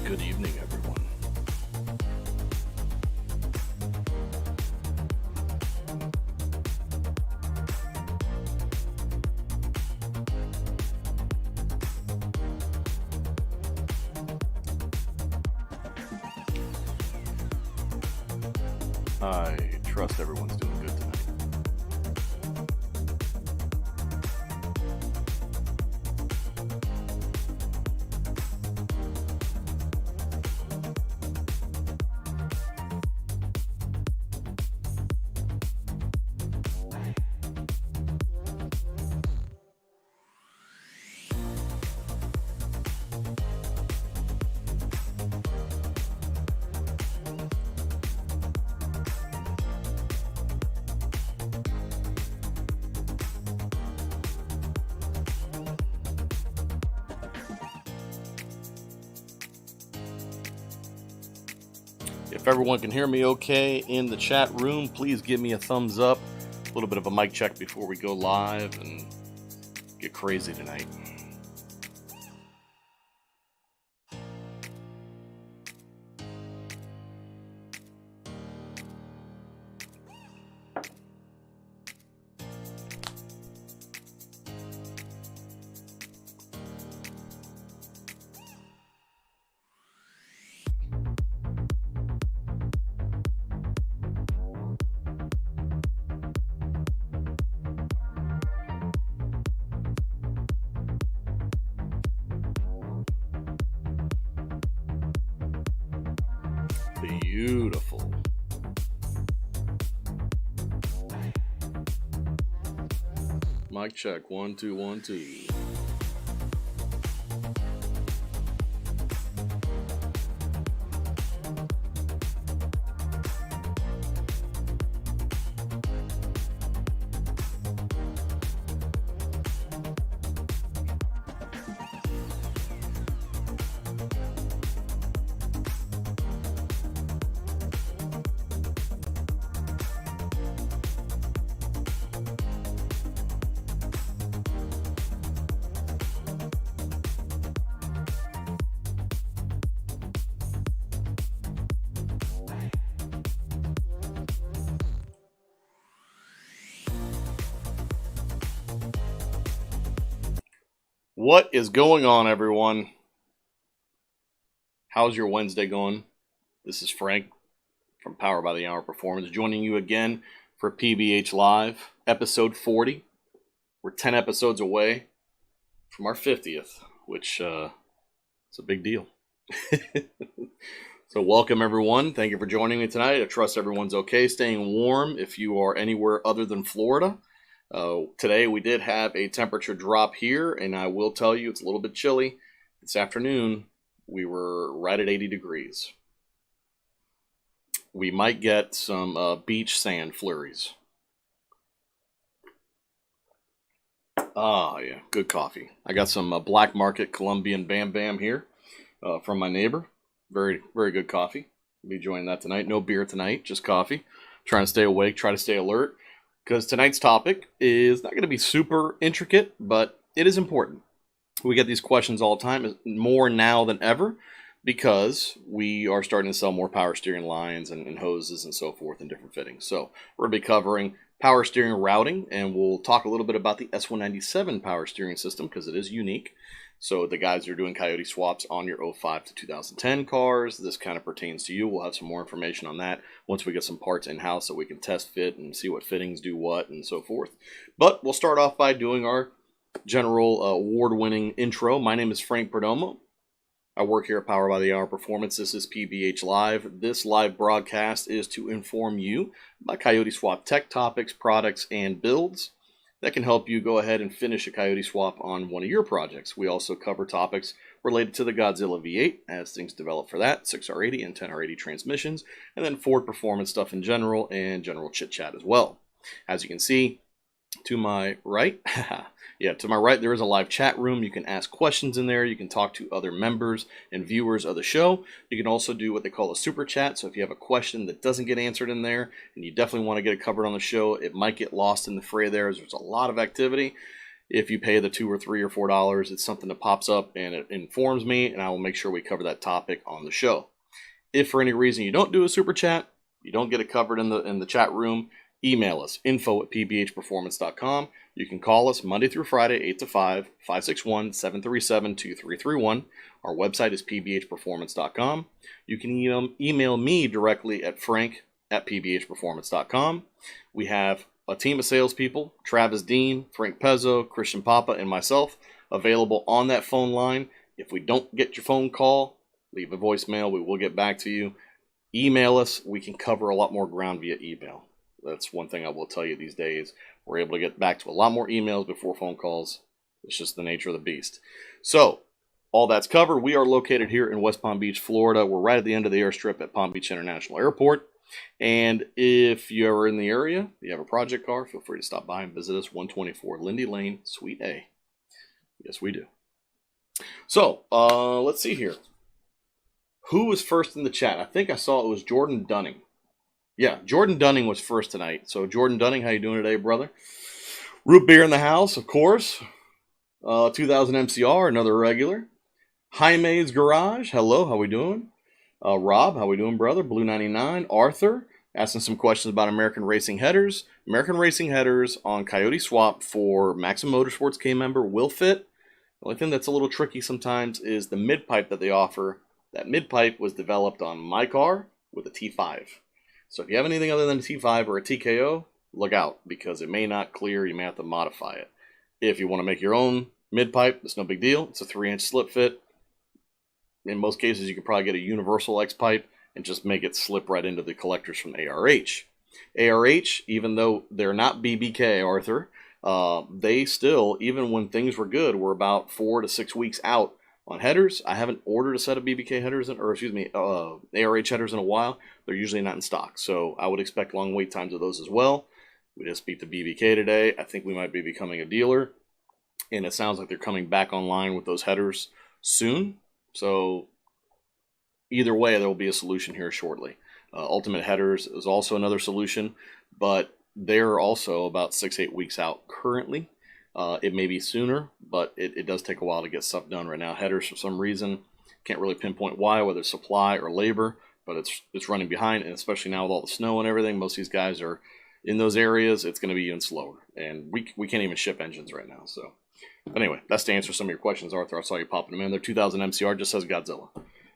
Good evening, everyone. I trust everyone's doing good tonight. If everyone can hear me okay in the chat room, please give me a thumbs up. A little bit of a mic check before we go live and get crazy tonight. Beautiful. Mic check. 1 2 1 2. What is going on, everyone? How's your Wednesday going? This is Frank from Power by the Hour Performance, joining you again for PBH Live, episode 40. We're 10 episodes away from our 50th, which is a big deal. So welcome, everyone. Thank you for joining me tonight. I trust everyone's okay, staying warm if you are anywhere other than Florida. Today we did have a temperature drop here, and I will tell you it's a little bit chilly. This afternoon we were right at 80 degrees. We might get some beach sand flurries. Ah, yeah, good coffee. I got some Black Market Colombian Bam Bam here from my neighbor. Very, very good coffee. I'll be enjoying that tonight. No beer tonight, just coffee. Trying to stay awake, try to stay alert. Because tonight's topic is not going to be super intricate, but it is important. We get these questions all the time, more now than ever, because we are starting to sell more power steering lines and hoses and so forth and different fittings. So we're going to be covering power steering routing, and we'll talk a little bit about the S197 power steering system because it is unique. So the guys that are doing Coyote Swaps on your 05 to 2010 cars, this kind of pertains to you. We'll have some more information on that once we get some parts in-house so we can test fit and see what fittings do what and so forth. But we'll start off by doing our general award-winning intro. My name is Frank Perdomo. I work here at Power by the Hour Performance. This is PBH Live. This live broadcast is to inform you about Coyote Swap tech topics, products, and builds that can help you go ahead and finish a Coyote Swap on one of your projects. We also cover topics related to the Godzilla V8 as things develop for that, 6R80 and 10R80 transmissions, and then Ford performance stuff in general and general chit chat as well. As you can see, to my right, there is a live chat room. You can ask questions in there. You can talk to other members and viewers of the show. You can also do what they call a super chat. So if you have a question that doesn't get answered in there and you definitely want to get it covered on the show, it might get lost in the fray there as there's a lot of activity. If you pay the $2 or $3 or $4, it's something that pops up and it informs me, and I will make sure we cover that topic on the show. If for any reason you don't do a super chat, you don't get it covered in the chat room, email us, info@pbhperformance.com. You can call us Monday through Friday, 8 to 5, 561-737-2331. Our website is pbhperformance.com. You can email me directly at frank@pbhperformance.com. We have a team of salespeople, Travis Dean, Frank Pezzo, Christian Papa, and myself, available on that phone line. If we don't get your phone call, leave a voicemail. We will get back to you. Email us. We can cover a lot more ground via email. That's one thing I will tell you these days. We're able to get back to a lot more emails before phone calls. It's just the nature of the beast. So, all that's covered. We are located here in West Palm Beach, Florida. We're right at the end of the airstrip at Palm Beach International Airport. And if you're in the area, you have a project car, feel free to stop by and visit us, 124 Lindy Lane, Suite A. Yes, we do. So, let's see here. Who was first in the chat? I think I saw it was Jordan Dunning. Yeah, Jordan Dunning was first tonight. So, Jordan Dunning, how you doing today, brother? Root beer in the house, of course. 2000 MCR, another regular. Jaime's Garage, hello, how we doing? Rob, how we doing, brother? Blue 99. Arthur, asking some questions about American Racing Headers. American Racing Headers on Coyote Swap for Maxim Motorsports K member will fit. The only thing that's a little tricky sometimes is the mid-pipe that they offer. That mid-pipe was developed on my car with a T5. So if you have anything other than a T5 or a TKO, look out, because it may not clear. You may have to modify it. If you want to make your own mid-pipe, it's no big deal. It's a 3-inch slip fit. In most cases, you could probably get a universal X pipe and just make it slip right into the collectors from ARH. ARH, even though they're not BBK, Arthur, they still, even when things were good, were about 4 to 6 weeks out on headers. I haven't ordered a set of BBK headers, ARH headers in a while. They're usually not in stock, so I would expect long wait times of those as well. We did speak to BBK today. I think we might be becoming a dealer, and it sounds like they're coming back online with those headers soon. So either way, there will be a solution here shortly. Ultimate Headers is also another solution, but they're also about 6-8 weeks out currently. It may be sooner, but it does take a while to get stuff done right now. Headers, for some reason, can't really pinpoint why, whether it's supply or labor, but it's running behind, and especially now with all the snow and everything, most of these guys are in those areas. It's going to be even slower, and we can't even ship engines right now. So anyway, that's to answer some of your questions, Arthur. I saw you popping them in there. 2000 MCR just says Godzilla.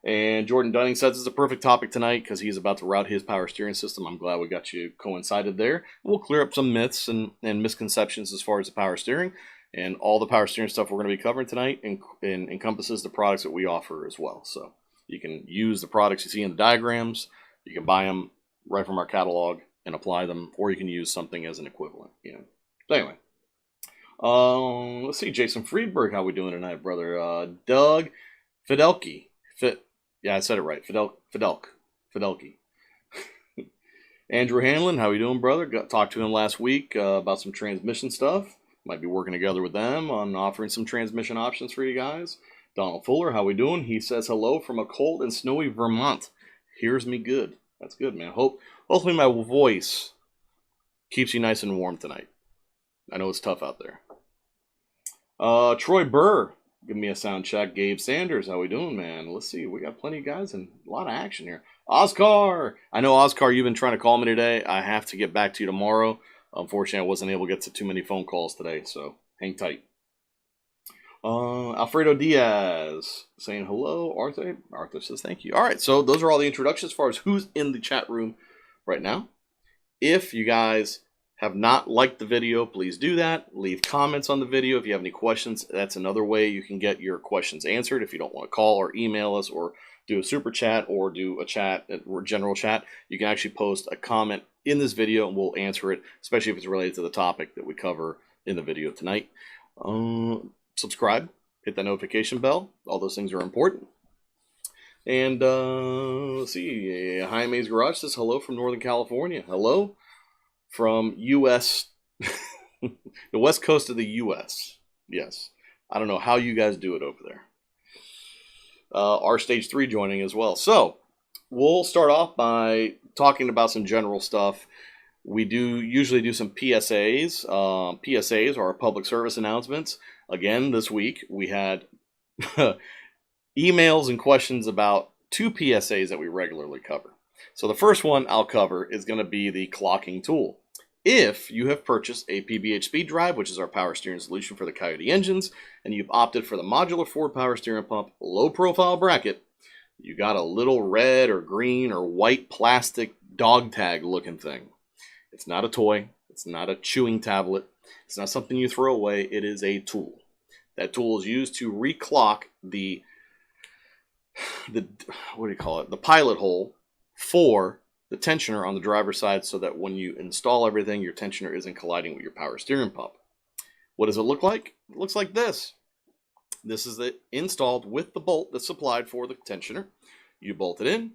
And Jordan Dunning says it's a perfect topic tonight because he's about to route his power steering system. I'm glad we got you coincided there. We'll clear up some myths and misconceptions as far as the power steering. And all the power steering stuff we're going to be covering tonight encompasses the products that we offer as well. So you can use the products you see in the diagrams. You can buy them right from our catalog and apply them, or you can use something as an equivalent. So anyway. Let's see, Jason Friedberg, how we doing tonight, brother? Doug Fidelke. Yeah, I said it right. Fidelke. Andrew Hanlon, how we doing, brother? Talked to him last week about some transmission stuff. Might be working together with them on offering some transmission options for you guys. Donald Fuller, how we doing? He says hello from a cold and snowy Vermont. Hears me good. That's good, man. Hopefully my voice keeps you nice and warm tonight. I know it's tough out there. Troy Burr, give me a sound check. Gabe Sanders, how we doing, man? Let's see. We got plenty of guys and a lot of action here. Oscar! I know, Oscar, you've been trying to call me today. I have to get back to you tomorrow. Unfortunately, I wasn't able to get to too many phone calls today, so hang tight. Alfredo Diaz saying hello. Arthur says thank you. All right, so those are all the introductions as far as who's in the chat room right now. If you guys have not liked the video, please do that. Leave comments on the video. If you have any questions, that's another way you can get your questions answered. If you don't want to call or email us or do a super chat or do a chat or general chat, you can actually post a comment in this video and we'll answer it, especially if it's related to the topic that we cover in the video tonight. Subscribe, hit that notification bell. All those things are important. And let's see, Jaime's Garage says hello from Northern California. Hello from U.S., the west coast of the U.S. Yes. I don't know how you guys do it over there. Our Stage 3 joining as well. So, we'll start off by talking about some general stuff. We do usually do some PSAs. PSAs are public service announcements. Again, this week we had emails and questions about 2 PSAs that we regularly cover. So the first one I'll cover is going to be the clocking tool. If you have purchased a PBH speed drive, which is our power steering solution for the Coyote engines, and you've opted for the modular Ford power steering pump low profile bracket, you got a little red or green or white plastic dog tag looking thing. It's not a toy. It's not a chewing tablet. It's not something you throw away. It is a tool. That tool is used to reclock the what do you call it? The pilot hole for the tensioner on the driver's side, so that when you install everything, your tensioner isn't colliding with your power steering pump. What does it look like? It looks like this. This is it installed with the bolt that's supplied for the tensioner. You bolt it in.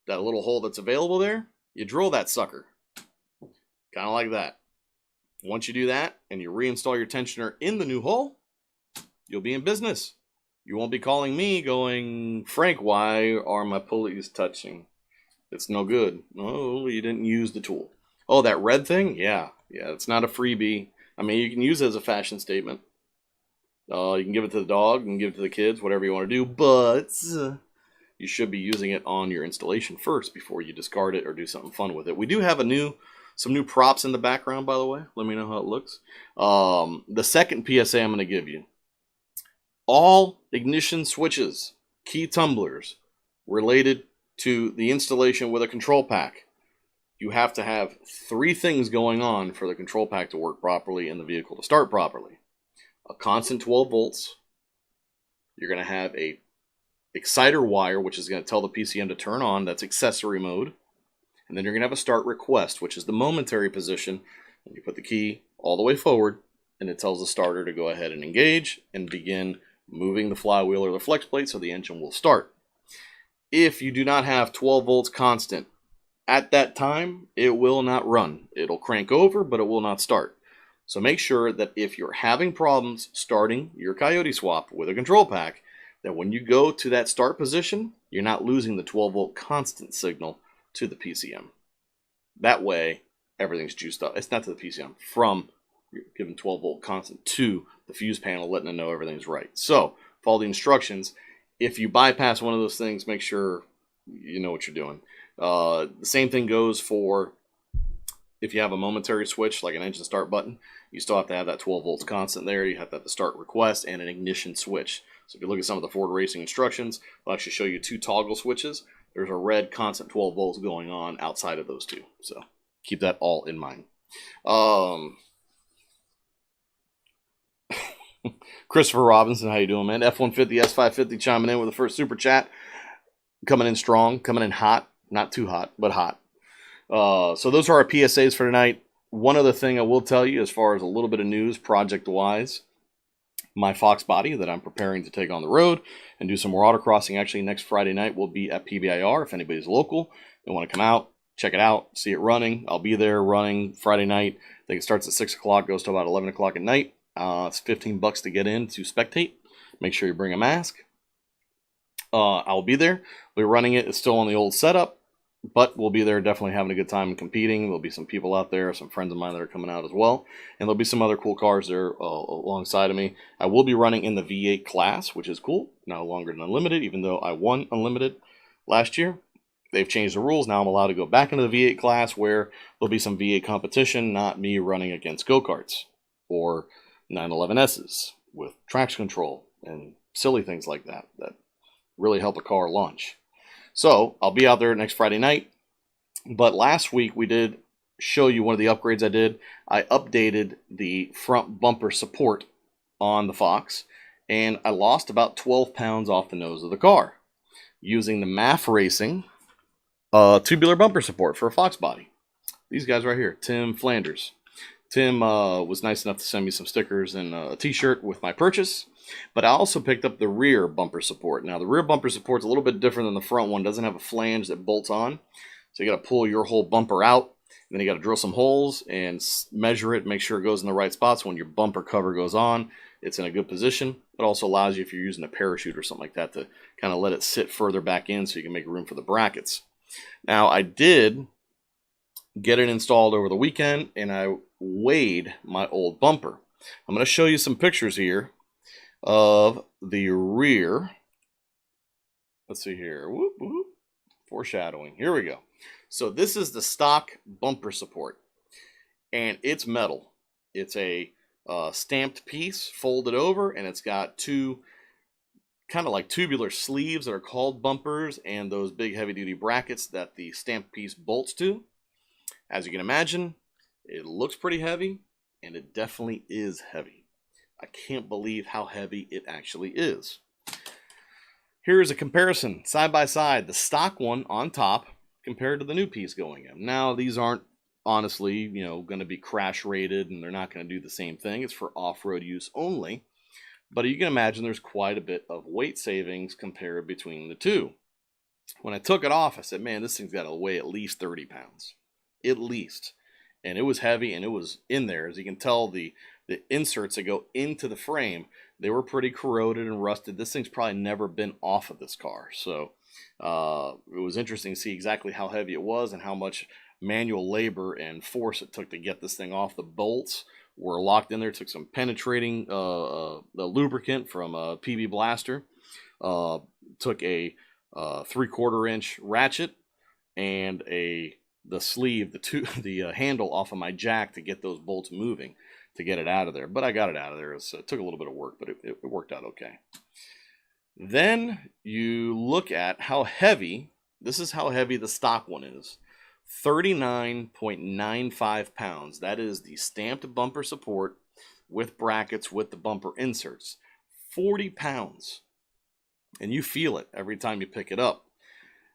That little hole that's available there, you drill that sucker. Kind of like that. Once you do that and you reinstall your tensioner in the new hole, you'll be in business. You won't be calling me going, Frank, why are my pulleys touching? It's no good. Oh, you didn't use the tool. Oh, that red thing? Yeah, it's not a freebie. I mean, you can use it as a fashion statement. You can give it to the dog, you can give it to the kids, whatever you want to do, but you should be using it on your installation first before you discard it or do something fun with it. We do have some new props in the background, by the way. Let me know how it looks. The second PSA I'm going to give you. All ignition switches, key tumblers related to the installation with a control pack. You have to have 3 things going on for the control pack to work properly and the vehicle to start properly. A constant 12 volts. You're going to have a exciter wire, which is going to tell the PCM to turn on. That's accessory mode. And then you're going to have a start request, which is the momentary position. And you put the key all the way forward, and it tells the starter to go ahead and engage and begin moving the flywheel or the flex plate so the engine will start. If you do not have 12 volts constant at that time, it will not run. It'll crank over, but it will not start. So make sure that if you're having problems starting your Coyote Swap with a control pack, that when you go to that start position, you're not losing the 12 volt constant signal to the PCM. That way, everything's juiced up. It's not to the PCM, from giving 12 volt constant to the fuse panel, letting it know everything's right. So follow the instructions. If you bypass one of those things, make sure you know what you're doing. The same thing goes for if you have a momentary switch, like an engine start button. You still have to have that 12 volts constant there. You have to have the start request and an ignition switch. So if you look at some of the Ford Racing instructions, they'll actually show you 2 toggle switches. There's a red constant 12 volts going on outside of those 2. So keep that all in mind. Christopher Robinson, how you doing, man? F-150, S550 chiming in with the first super chat. Coming in strong, coming in hot. Not too hot, but hot. So those are our PSAs for tonight. One other thing I will tell you as far as a little bit of news project-wise, my Fox body that I'm preparing to take on the road and do some more autocrossing actually next Friday night will be at PBIR. If anybody's local and want to come out, check it out, see it running, I'll be there running Friday night. I think it starts at 6 o'clock, goes to about 11 o'clock at night. It's $15 to get in to spectate. Make sure you bring a mask. I'll be there. We're running it. It's still on the old setup, but we'll be there definitely having a good time and competing. There'll be some people out there, some friends of mine that are coming out as well. And there'll be some other cool cars there alongside of me. I will be running in the V8 class, which is cool. No longer than Unlimited, even though I won Unlimited last year. They've changed the rules. Now I'm allowed to go back into the V8 class where there'll be some V8 competition, not me running against go-karts or 911Ss with traction control and silly things like that that really help a car launch. So I'll be out there next Friday night. But last week we did show you one of the upgrades I did. I updated the front bumper support on the Fox, and I lost about 12 pounds off the nose of the car using the MAF Racing tubular bumper support for a Fox body. These guys right here, Tim Flanders. Tim was nice enough to send me some stickers and a t-shirt with my purchase, but I also picked up the rear bumper support. Now the rear bumper support is a little bit different than the front one. It doesn't have a flange that bolts on, so you got to pull your whole bumper out, and then you got to drill some holes and measure it, make sure it goes in the right spots. When your bumper cover goes on, it's in a good position. It also allows you, if you're using a parachute or something like that, to kind of let it sit further back in so you can make room for the brackets. Now I did get it installed over the weekend, and I weighed my old bumper. I'm going to show you some pictures here of the rear. Let's see here. Whoop, whoop. Foreshadowing. Here we go. So this is the stock bumper support, and it's metal. It's a stamped piece folded over, and it's got two kind of like tubular sleeves that are called bumpers, and those big heavy duty brackets that the stamped piece bolts to. As you can imagine, it looks pretty heavy, and it definitely is heavy. I can't believe how heavy it actually is. Here is a comparison, side by side, the stock one on top compared to the new piece going in. Now, these aren't honestly, going to be crash rated, and they're not going to do the same thing. It's for off-road use only. But you can imagine there's quite a bit of weight savings compared between the two. When I took it off, I said, man, this thing's got to weigh at least 30 pounds. At least. And it was heavy, and it was in there. As you can tell, the inserts that go into the frame, they were pretty corroded and rusted. This thing's probably never been off of this car. So it was interesting to see exactly how heavy it was and how much manual labor and force it took to get this thing off. The bolts were locked in there. It took some penetrating the lubricant from PB Blaster. Took a 3/4 inch ratchet and the sleeve, the handle off of my jack to get those bolts moving to get it out of there. But I got it out of there. It took a little bit of work, but it worked out okay. Then you look at how heavy, this is how heavy the stock one is. 39.95 pounds. That is the stamped bumper support with brackets with the bumper inserts. 40 pounds. And you feel it every time you pick it up.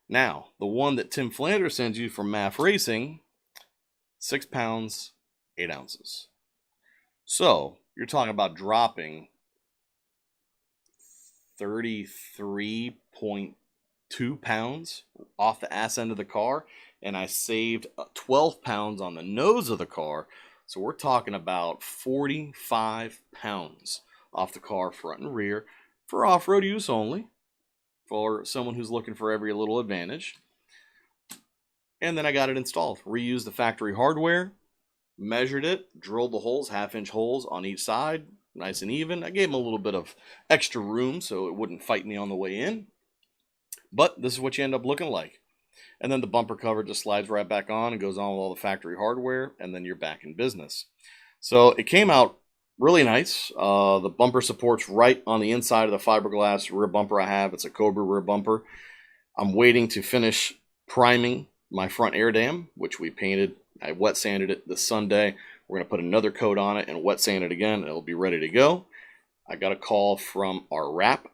Now, the one that Tim Flanders sends you from MAF Racing, 6 pounds, 8 ounces. So, you're talking about dropping 33.2 pounds off the ass end of the car, and I saved 12 pounds on the nose of the car. So we're talking about 45 pounds off the car front and rear for off-road use only, for someone who's looking for every little advantage. And then I got it installed. Reused the factory hardware, measured it, drilled the holes, 1/2-inch holes on each side, nice and even. I gave them a little bit of extra room so it wouldn't fight me on the way in. But this is what you end up looking like. And then the bumper cover just slides right back on and goes on with all the factory hardware, and then you're back in business. So it came out really nice. The bumper support's right on the inside of the fiberglass rear bumper I have. It's a Cobra rear bumper. I'm waiting to finish priming my front air dam, which we painted. I wet sanded it this Sunday. We're going to put another coat on it and wet sand it again, and it'll be ready to go. I got a call from our wrap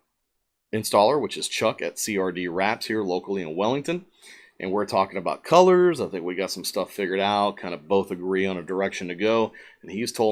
installer, which is Chuck at CRD Wraps here locally in Wellington. And we're talking about colors. I think we got some stuff figured out, kind of both agree on a direction to go. And he's told